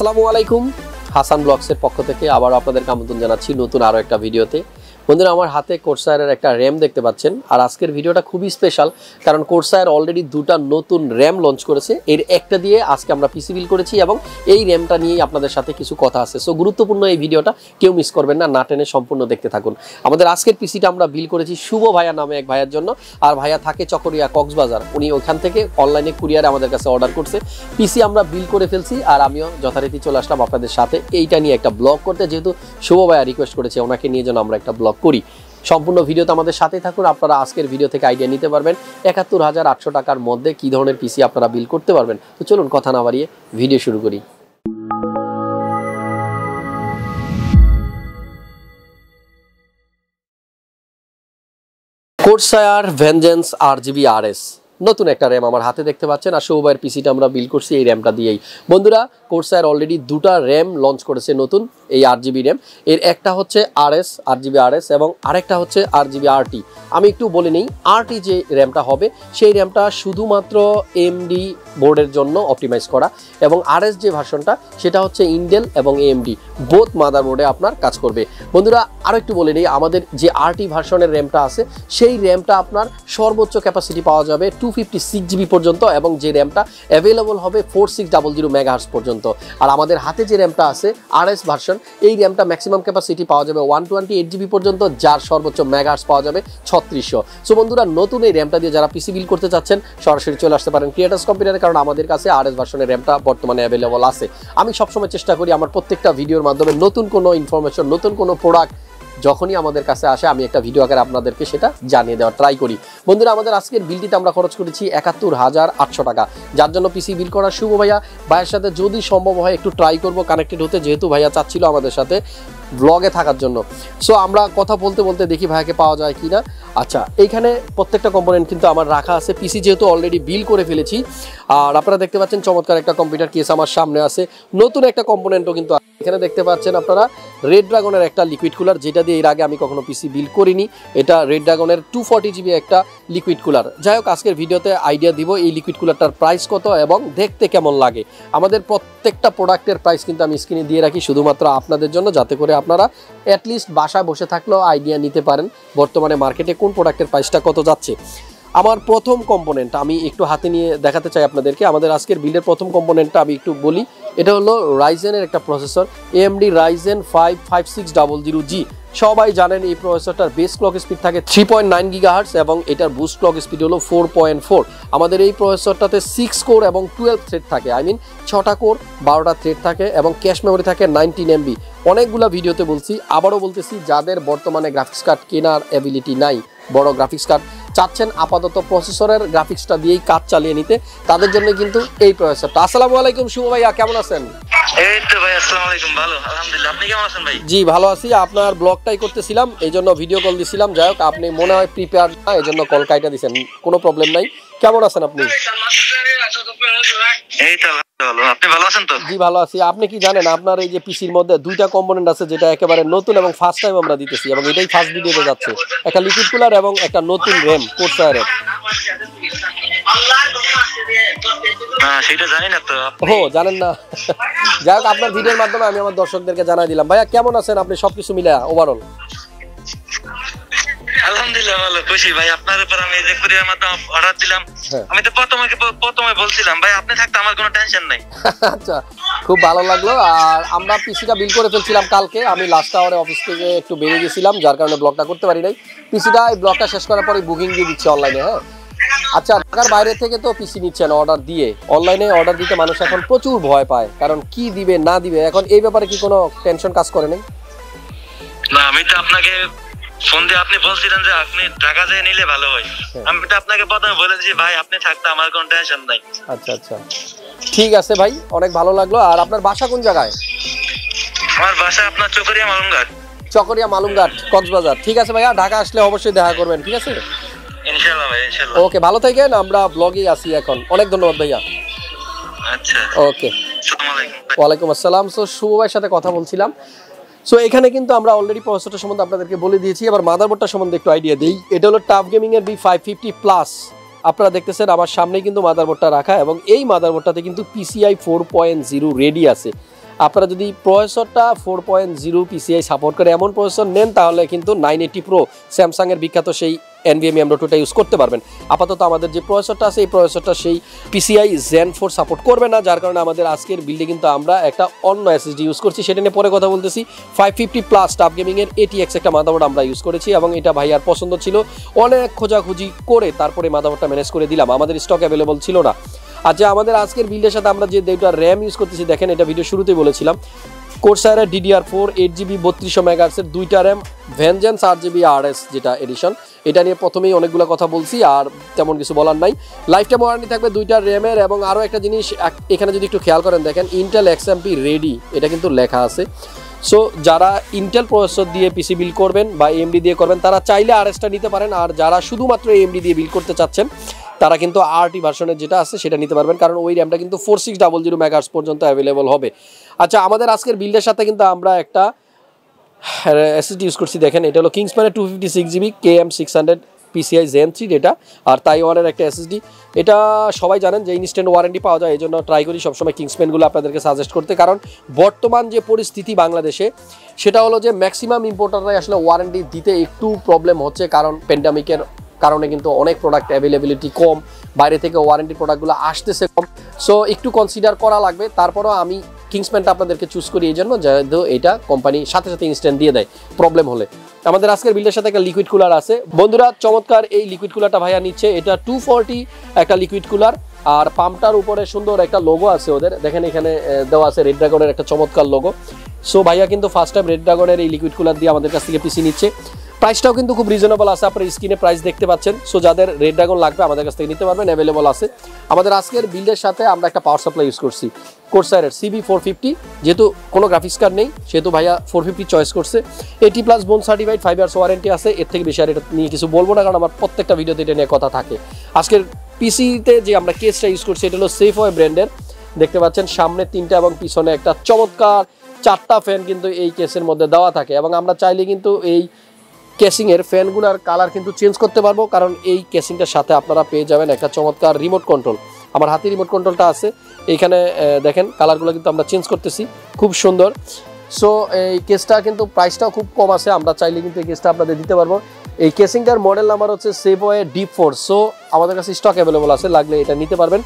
আসসালামু আলাইকুম হাসান ব্লগসের পক্ষ থেকে আবার আপনাদেরকে আমন্ত্রণ জানাচ্ছি নতুন আরো একটা ভিডিওতে। বন্ধুরা আমার হাতে কোরসায়ারের একটা র্যাম দেখতে পাচ্ছেন, আর আজকের ভিডিওটা খুবই স্পেশাল কারণ কোরসায়ার অলরেডি দুটো নতুন র্যাম লঞ্চ করেছে। এর একটা দিয়ে আজকে আমরা পিসি বিল করেছি এবং এই র্যামটা নিয়েই আপনাদের সাথে কিছু কথা আছে। সো গুরুত্বপূর্ণ এই ভিডিওটা কেউ মিস করবেন না, না টেনে সম্পূর্ণ দেখতে থাকুন। আমাদের আজকের পিসিটা আমরা বিল করেছি শুভ ভাইয়া নামে এক ভাইয়ার জন্য, আর ভাইয়া থাকে চকরিয়া কক্সবাজার। উনি ওখান থেকে অনলাইনে কুরিয়ারে আমাদের কাছে অর্ডার করছে। পিসি আমরা বিল করে ফেলছি আর আমিও যথারীতি চলে আসলাম আপনাদের সাথে এইটা নিয়ে একটা ব্লগ করতে, যেহেতু শুভ ভাইয়া রিকোয়েস্ট করেছে ওনাকে নিয়ে যেন আমরা একটা ব্লগ করি। সম্পূর্ণ ভিডিওতে আমাদের সাথে থাকুন, আপনারা আজকের ভিডিও থেকে আইডিয়া নিতে পারবেন ৭১,৮০০ টাকার মধ্যে কী ধরনের পিসি আপনারা বিল করতে পারবেন। তো চলুন কথা না বাড়িয়ে ভিডিও শুরু করি। কোরসায়ার ভেঞ্জেন্স ARGB RS নতুন একটা র্যাম আমার হাতে দেখতে পাচ্ছেন, আর শুভভাইয়ের পিসিটা আমরা বিল করছি এই র্যামটা দিয়েই। বন্ধুরা কোরসায়ার অলরেডি দুটা র্যাম লঞ্চ করেছে নতুন, এই RGB র্যাম। এর একটা হচ্ছে RGB RS এবং আরেকটা হচ্ছে RGB RT। আমি একটু বলে নিই, RT যে র্যামটা হবে সেই র্যামটা শুধুমাত্র AMD বোর্ডের জন্য অপটিমাইজ করা, এবং RS যে ভার্সনটা সেটা হচ্ছে ইন্টেল এবং AMD বোথ মাদারবোর্ডে আপনার কাজ করবে। বন্ধুরা আরও একটু বলে নিই, আমাদের যে RT ভার্সনের র্যামটা আছে সেই র্যামটা আপনার সর্বোচ্চ ক্যাপাসিটি পাওয়া যাবে 256GB পর্যন্ত, এবং যে র্যামটা অ্যাভেলেবল হবে 4600 মেগাহার্টজ পর্যন্ত। আর আমাদের হাতে যে র্যামটা আছে RS ভার্সন, এই র্যামটা ম্যাক্সিমাম ক্যাপাসিটি পাওয়া যাবে 128GB পর্যন্ত, যার সর্বোচ্চ মেগাহার্টজ পাওয়া যাবে 3600। সো বন্ধুরা নতুন এই র্যামটা দিয়ে যারা পিসি বিল করতে চাচ্ছেন সরাসরি চলে আসতে পারেন ক্রিয়েটার্স কম্পিউটারে, কারণ আমাদের কাছে RS ভার্সনের র্যামটা বর্তমানে অ্যাভেলেবল আছে। আমি সবসময় চেষ্টা করি আমার প্রত্যেকটা ভিডিওর মাধ্যমে নতুন কোনো ইনফরমেশন, নতুন কোনো প্রোডাক্ট যখনই আমাদের কাছে আসে আমি একটা ভিডিও আকারে আপনাদেরকে সেটা জানিয়ে দেওয়ার ট্রাই করি। বন্ধুরা আমাদের আজকের বিলটিতে আমরা খরচ করেছি ৭১,৮০০ টাকা, যার জন্য পিসি বিল করা শুভ ভাইয়ের সাথে যদি সম্ভব হয় একটু ট্রাই করব কানেক্টেড হতে, যেহেতু ভাইয়া চাচ্ছিল আমাদের সাথে ব্লগে থাকার জন্য। সো আমরা কথা বলতে বলতে দেখি ভাইয়াকে পাওয়া যায় কি না। আচ্ছা, এইখানে প্রত্যেকটা কম্পোনেন্ট কিন্তু আমার রাখা আছে, পিসি যেহেতু অলরেডি বিল করে ফেলেছি। আর আপনারা দেখতে পাচ্ছেন চমৎকার একটা কম্পিউটার কেস আমার সামনে আছে, নতুন একটা কম্পোনেন্টও কিন্তু এখানে দেখতে পাচ্ছেন আপনারা রেডড্রাগনের একটা লিকুইড কুলার, যেটা দিয়ে এর আগে আমি কখনো পিসি বিল করিনি। এটা রেডড্রাগনের 240GB একটা লিকুইড কুলার। যাই হোক আজকের ভিডিওতে আইডিয়া দিব এই লিকুইড কুলারটার প্রাইস কত এবং দেখতে কেমন লাগে। আমাদের প্রত্যেকটা প্রোডাক্টের প্রাইস কিন্তু আমি স্ক্রিনে দিয়ে রাখি শুধুমাত্র আপনাদের জন্য, যাতে করে আপনারা অ্যাটলিস্ট বাসায় বসে থাকলেও আইডিয়া নিতে পারেন বর্তমানে মার্কেটে কোন প্রোডাক্টের প্রাইসটা কত যাচ্ছে। আমার প্রথম কম্পোনেন্ট আমি একটু হাতে নিয়ে দেখাতে চাই আপনাদেরকে। আমাদের আজকের বিলের প্রথম কম্পোনেন্টটা আমি একটু বলি, এটা হলো রাইজেনের একটা প্রসেসর, AMD Ryzen5 5600G। সবাই জানেন এই প্রসেসরটার বেস ক্লক স্পিড থাকে 3.9 GHz এবং এটার বুস্ট ক্লক স্পিড হলো 4.4। আমাদের এই প্রসেসরটাতে 6 কোর এবং 12 থ্রেড থাকে, 6টা কোর 12টা থ্রেড থাকে, এবং ক্যাশ মেমোরি থাকে 19 MB। অনেকগুলো ভিডিওতে বলছি, আবারও বলতেছি, যাদের বর্তমানে গ্রাফিক্স কার্ড কেনার অ্যাবিলিটি নাই, বড় গ্রাফিক্স কার্ড চাচ্ছেন আপাতত প্রসেসরের গ্রাফিক্সটা দিয়েই কাজ চালিয়ে নিতে, তাদের জন্য কিন্তু এই প্রসেসরটা। আসসালামু আলাইকুম শুভ ভাইয়া, কেমন আছেন? এই তো ভাই আসসালামু আলাইকুম, ভালো আলহামদুলিল্লাহ। আপনি কেমন আছেন ভাই? জি ভালো আছি, আপনার ব্লগটাই করতেছিলাম এই জন্য ভিডিও কল দিছিলাম। যাই হোক আপনি মনে হয় প্রিপেয়ার না, এই জন্য কল কাইটা দিছেন, কোনো প্রবলেম নাই। কেমন আছেন আপনি? এই তো ভালো, আপনি ভালো আছেন তো? জি ভালো আছি। আপনি কি জানেন আপনার এই যে পিসির মধ্যে দুইটা কম্পোনেন্ট আছে যেটা একেবারে নতুন এবং ফার্স্ট টাইম আমরা দিতেছি, এবং এটাই ফার্স্ট ভিডিওতে যাচ্ছে, একটা লিকুইড কুলার এবং একটা নতুন র্যাম কোরসায়ারের। সেটা জানি না তো। ও জানেন না? যাই হোক আপনার ভিডিওর মাধ্যমে আমি আমার দর্শকদেরকে জানাই দিলাম। ভাইয়া কেমন আছেন আপনি সবকিছু মিলে ওভারঅল? আলহামদুলিল্লাহ ভালো, খুশি ভাই। আপনার উপর আমি যে কুরিয়ার মাধ্যমে অর্ডার দিলাম, আমি তো প্রথমে বলছিলাম ভাই আপনি থাকতে আমার কোনো টেনশন নাই। আচ্ছা, খুব ভালো লাগলো। আর আমরা পিসিটা বিল করে ফেলছিলাম কালকে, আমি লাস্ট আওয়ারে অফিস থেকে একটু বেরিয়ে গেছিলাম, যার কারণে ব্লগটা করতে পারি নাই। পিসিটা এই ব্লগটা শেষ করার পরে বুকিং দিয়ে দিচ্ছে অনলাইনে। হ্যাঁ আচ্ছা, ঢাকার বাইরে থেকে তো পিসি নিচ্ছেন অর্ডার দিয়ে, অনলাইনে অর্ডার দিতে মানুষ এখন প্রচুর ভয় পায়, কারণ কি দিবে না দিবে। এখন এই ব্যাপারে কি কোনো টেনশন কাজ করে নাই? না, আমি তো আপনাকে ফোন দিয়ে আপনি বলছিলেন যে আপনি ঢাকা যেয়ে নিলে ভালো হয়, আমি তো আপনাকে প্রথমে বলেছি ভাই আপনি থাকতে আমার কোনো টেনশন নাই। আচ্ছা আচ্ছা, ঠিক আছে ভাই, অনেক ভালো লাগলো। আর আপনার বাসা কোন জায়গায়? আমার বাসা আপনার চকরিয়া মালুমঘাট কক্সবাজার। ঠিক আছে ভাইয়া, ঢাকা আসলে অবশ্যই দেখা করবেন, ঠিক আছে? ইনশাআল্লাহ ভাই, ইনশাআল্লাহ। ওকে, ভালো থাকেন, আমরা ব্লগেই আসি এখন। অনেক ধন্যবাদ ভাইয়া। আচ্ছা ওকে, আসসালামু আলাইকুম। ওয়ালাইকুম আসসালাম। সো শুভ ভাইয়ের সাথে কথা বলছিলাম। সো এখানে কিন্তু আমরা অলরেডি প্রসেসরটা সম্বন্ধে আপনাদেরকে বলে দিয়েছি। এবার মাদারবোর্ডটা সম্বন্ধে একটু আইডিয়া দিই। এটা হলো টাফ গেমিং এর B550+। আপনারা দেখতেছেন আমার সামনেই কিন্তু মাদারবোর্ডটা রাখা, এবং এই মাদারবোর্ডটাতে কিন্তু PCI 4.0 রেডি আছে। আপনারা যদি প্রসেসরটা 4.0 PCI সাপোর্ট করে এমন প্রসেসর নেন তাহলে কিন্তু 980 Pro স্যামসাংয়ের বিখ্যাত সেই NVMe M.2টা ইউজ করতে পারবেন। আপাতত আমাদের যে প্রসেসরটা আছে এই প্রসেসরটা সেই PCI Zen 4 সাপোর্ট করবে না, যার কারণে আমাদের আজকের বিল্ডে কিন্তু আমরা একটা অন্য SSD ইউজ করছি, সেটা নিয়ে পরে কথা বলতেছি। 550+ টাফ গেমিংয়ের ATX একটা মাদারবোর্ড আমরা ইউজ করেছি এবং এটা ভাইয়ার পছন্দ ছিল, অনেক খোঁজাখুঁজি করে তারপরে মাদারবোর্ডটা ম্যানেজ করে দিলাম, আমাদের স্টক অ্যাভেলেবল ছিল না। আচ্ছা, আমাদের আজকের বিল্ডের সাথে আমরা যে দুইটা র্যাম ইউজ করতেছি দেখেন, এটা ভিডিও শুরুতেই বলেছিলাম, Corsair DDR4 8GB 3200 MHz এর দুইটা র্যাম, ভেঞ্জেন্স RGB RS যেটা এডিশন, এটা নিয়ে প্রথমেই অনেকগুলো কথা বলছি, আর তেমন কিছু বলার নাই। লাইফ টাইম ওয়ারেন্টি থাকবে দুইটা র্যামের। এবং আরও একটা জিনিস এখানে যদি একটু খেয়াল করেন দেখেন, ইন্টেল XMP রেডি এটা কিন্তু লেখা আছে। সো যারা ইন্টেল প্রসেসর দিয়ে পিসি বিল্ড করবেন বা AMD দিয়ে করবেন তারা চাইলে RSটা নিতে পারেন, আর যারা শুধুমাত্র AMD দিয়ে বিল্ড করতে চাচ্ছেন তারা কিন্তু RT ভার্সনের যেটা আছে সেটা নিতে পারবেন, কারণ ওই র্যামটা কিন্তু 4600 MHz পর্যন্ত অ্যাভেলেবল হবে। আচ্ছা, আমাদের আজকের বিল্ডের সাথে কিন্তু আমরা একটা SSD ইউজ করছি দেখেন, এটা হলো কিংসম্যানের 256GB KM600 PCI Zen 3 data, আর তাইওয়ানের একটা SSD। এটা সবাই জানেন যে ইনস্ট্যান্ট ওয়ারেন্টি পাওয়া যায়, এই জন্য ট্রাই করি সবসময় কিংসম্যানগুলো আপনাদেরকে সাজেস্ট করতে, কারণ বর্তমান যে পরিস্থিতি বাংলাদেশে সেটা হলো যে ম্যাক্সিমাম ইম্পোর্টাররাই আসলে ওয়ারেন্টি দিতে একটু প্রবলেম হচ্ছে, কারণ প্যান্ডামিকের কারণে কিন্তু অনেক প্রোডাক্ট অ্যাভেলেবিলিটি কম, বাইরে থেকে ওয়ারেন্টি প্রোডাক্টগুলো আসতেছে কম। সো একটু কনসিডার করা লাগবে। তারপরও আমি কিংসম্যানটা আপনাদেরকে চুজ করি এই জন্য, যেহেতু এটা কোম্পানি সাথে সাথে ইনস্ট্যান্ট দিয়ে দেয় প্রবলেম হলে। আমাদের আজকের বিল্ডের সাথে একটা লিকুইড কুলার আছে বন্ধুরা, চমৎকার এই লিকুইড কুলারটা ভাইয়া নিচ্ছে, এটা 240 একটা লিকুইড কুলার, আর পাম্পটার উপরে সুন্দর একটা লোগো আছে ওদের, দেখেন এখানে দেওয়া আছে রেডড্রাগনের একটা চমৎকার লোগো। সো ভাইয়া কিন্তু ফার্স্ট টাইম রেডড্রাগনের এই লিকুইড কুলার দিয়ে আমাদের কাছ থেকে পিসি নিচ্ছে। প্রাইসটাও কিন্তু খুব রিজনেবল আছে, আপনার স্ক্রিনে প্রাইস দেখতে পাচ্ছেন। সো যাদের রেডড্রাগন লাগবে আমাদের কাছ থেকে নিতে পারবেন, অ্যাভেলেবল আছে। আমাদের আজকের বিল্ডের সাথে আমরা একটা পাওয়ার সাপ্লাই ইউজ করছি Corsair CB450, যেহেতু কোনো গ্রাফিক্স কার্ড নেই সেহেতু ভাইয়া 450 চয়েস করছে। 80+ বোন সার্টিফাইড, 5 ইয়ার্স ওয়ারেন্টি আছে, এর থেকে বেশি আর এটা নিয়ে কিছু বলবো না, কারণ আমার প্রত্যেকটা ভিডিওতে এটা নিয়ে কথা থাকে। আজকের পিসিতে যে আমরা কেসটা ইউজ করছি এটা হলো SafeWay ব্র্যান্ডের, দেখতে পাচ্ছেন সামনে 3টা এবং পিছনে একটা চমৎকার 4টা ফ্যান কিন্তু এই কেসের মধ্যে দেওয়া থাকে, এবং আমরা চাইলে কিন্তু এই কেসিংয়ের ফ্যানগুলোর কালার কিন্তু চেঞ্জ করতে পারবো, কারণ এই কেসিংটার সাথে আপনারা পেয়ে যাবেন একটা চমৎকার রিমোট কন্ট্রোল। আমার হাতে রিমোট কন্ট্রোলটা আছে, এইখানে দেখেন কালারগুলো কিন্তু আমরা চেঞ্জ করতেছি, খুব সুন্দর। সো এই কেসটা কিন্তু প্রাইসটাও খুব কম আছে, আমরা চাইলে কিন্তু এই কেসটা আপনাদের দিতে পারবো। এই কেসিংটার মডেল নাম্বার হচ্ছে SafeWay D4। সো আমাদের কাছে স্টক অ্যাভেলেবল আছে, লাগলে এটা নিতে পারবেন।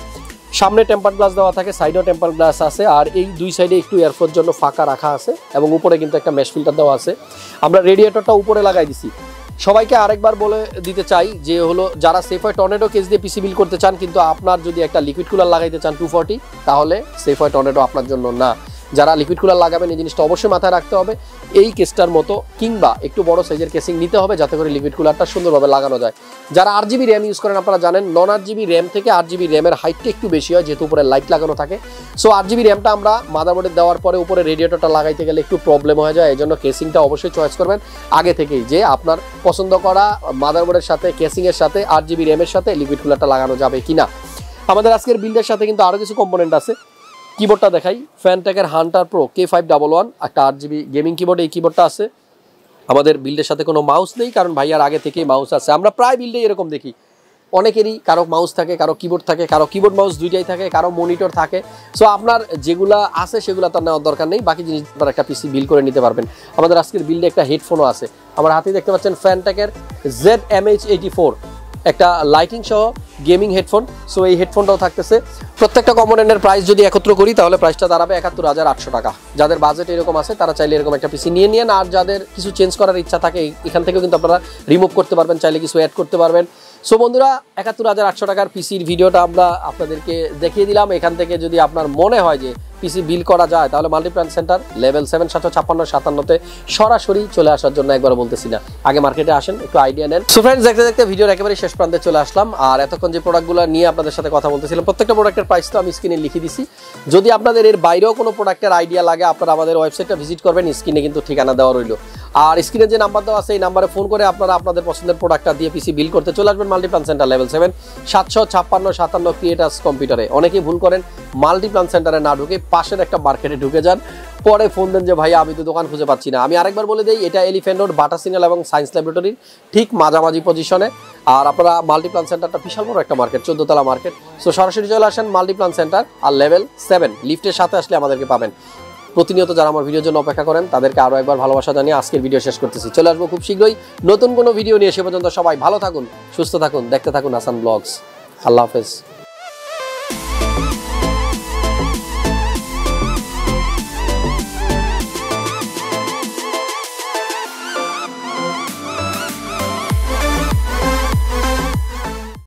সামনে টেম্পার গ্লাস দেওয়া থাকে, সাইডেও টেম্পার গ্লাস আছে, আর এই দুই সাইডে একটু এয়ারফ্লোর জন্য ফাঁকা রাখা আছে, এবং উপরে কিন্তু একটা মেশ ফিল্টার দেওয়া আছে। আমরা রেডিয়েটরটা উপরে লাগাই দিছি। সবাইকে আরেকবার বলে দিতে চাই যে হলো, যারা SafeWay টর্নেডো কেস দিয়ে পিসি বিল্ড করতে চান, কিন্তু আপনার যদি একটা লিকুইড কুলার লাগাইতে চান 240, তাহলে SafeWay টর্নেডো আপনার জন্য না। যারা লিকুইড কুলার লাগাবেন এই জিনিসটা অবশ্যই মাথায় রাখতে হবে, এই কেসটার মতো কিংবা একটু বড় সাইজের কেসিং নিতে হবে, যাতে করে লিকুইড কুলারটা সুন্দরভাবে লাগানো যায়। যারা RGB র্যাম ইউজ করেন আপনারা জানেন, নন RGB র্যাম থেকে RGB র্যামের হাইটটা একটু বেশি হয়, যেহেতু উপরে লাইট লাগানো থাকে। সো RGB র্যামটা আমরা মাদারবোর্ডে দেওয়ার পরে উপরে রেডিয়েটরটা লাগাইতে গেলে একটু প্রবলেম হয়ে যায়, এই জন্য কেসিংটা অবশ্যই চয়েস করবেন আগে থেকেই, যে আপনার পছন্দ করা মাদারবোর্ডের সাথে কেসিংয়ের সাথে RGB র্যামের সাথে লিকুইড কুলারটা লাগানো যাবে কিনা। আমাদের আজকের বিল্ডের সাথে কিন্তু আরও কিছু কম্পোনেন্ট আছে। কিবোর্ডটা দেখাই, ফ্যানটেকের হান্টার প্রো K511 একটা 8GB গেমিং কিবোর্ড, এই কিবোর্ডটা আছে। আমাদের বিল্ডের সাথে কোনো মাউস নেই, কারণ ভাইয়ার আগে থেকেই মাউস আছে। আমরা প্রায় বিল্ডে এরকম দেখি, অনেকেরই কারো মাউস থাকে, কারো কিবোর্ড থাকে, কারো কিবোর্ড মাউস দুইটাই থাকে, কারো মনিটর থাকে। সো আপনার যেগুলা আছে সেগুলো তার নেওয়ার দরকার নেই, বাকি জিনিস আপনার একটা পিসি বিল্ড করে নিতে পারবেন। আমাদের আজকের বিল্ডে একটা হেডফোনও আছে, আমার হাতে দেখতে পাচ্ছেন ফ্যানটেকের ZMH84 একটা লাইটিং সহ গেমিং হেডফোন। সো এই হেডফোনটাও থাকতেছে। প্রত্যেকটা কম্পোনেন্টের প্রাইস যদি একত্র করি তাহলে প্রাইসটা দাঁড়াবে ৭১,৮০০ টাকা। যাদের বাজেট এরকম আছে তারা চাইলে এরকম একটা পিসি নিয়ে নিন, আর যাদের কিছু চেঞ্জ করার ইচ্ছা থাকে এখান থেকেও কিন্তু আপনারা রিমুভ করতে পারবেন, চাইলে কিছু অ্যাড করতে পারবেন। সো বন্ধুরা, ৭১,৮০০ টাকার পিসির ভিডিওটা আমরা আপনাদেরকে দেখিয়ে দিলাম। এখান থেকে যদি আপনার মনে হয় যে পিসি বিল করা যায়, তাহলে মাল্টিপ্ল্যান সেন্টার লেভেল 7 756-57-তে সরাসরি চলে আসার জন্য একবার বলতেছি না, আগে মার্কেটে আসেন, একটু আইডিয়া নেন। সো ফ্রেন্ডস, দেখতে দেখতে ভিডিওর একেবারে শেষ প্রান্তে চলে আসলাম, আর এতক্ষণ যে প্রোডাক্টগুলো নিয়ে আপনাদের সাথে কথা বলতেছিলাম প্রত্যেকটা প্রোডাক্টের প্রাইস তো আমি স্ক্রিনে লিখে দিছি। যদি আপনাদের এর বাইরেও কোনো প্রোডাক্টের আইডিয়া লাগে আপনারা আমাদের ওয়েবসাইটটা ভিজিট করবেন, স্ক্রিনে কিন্তু ঠিকানা দেওয়া রইল। আর স্ক্রিনে যে নাম্বার দেওয়া আছে এই নাম্বারে ফোন করে আপনারা আপনাদের পছন্দের প্রোডাক্টটা দিয়ে পিসি বিল করতে চলে আসবেন মাল্টিপ্ল্যান সেন্টার লেভেল 7 756-57 ক্রিয়েটার্স কম্পিউটারে। অনেকেই ভুল করেন, মাল্টিপ্ল্যান সেন্টারে না ঢুকে পাশের একটা মার্কেটে ঢুকে যান, পরে ফোন দেন যে ভাইয়া আমি তো দোকান খুঁজে পাচ্ছি না। আমি আরেকবার বলে দিই, এটা এলিফ্যান্ট রোড, বাটা সিগন্যাল এবং সায়েন্স ল্যাবরেটরির ঠিক মাঝামাঝি পজিশনে। আর আপনারা মাল্টিপ্ল্যান সেন্টারটা বিশাল বড় একটা মার্কেট, 14 তলা মার্কেট। সো সরাসরি চলে আসেন মাল্টিপ্ল্যান সেন্টার, আর লেভেল 7 লিফটের সাথে আসলে আমাদেরকে পাবেন। প্রতিনিয়ত যারা আমার ভিডিওর জন্য অপেক্ষা করেন তাদেরকে আরও একবার ভালোবাসা জানিয়ে আজকের ভিডিও শেষ করতেছি। চলে আসবো খুব শীঘ্রই নতুন কোনো ভিডিও নিয়ে। সে পর্যন্ত সবাই ভালো থাকুন, সুস্থ থাকুন, দেখতে থাকুন হাসান ব্লগস। আল্লাহ হাফেজ।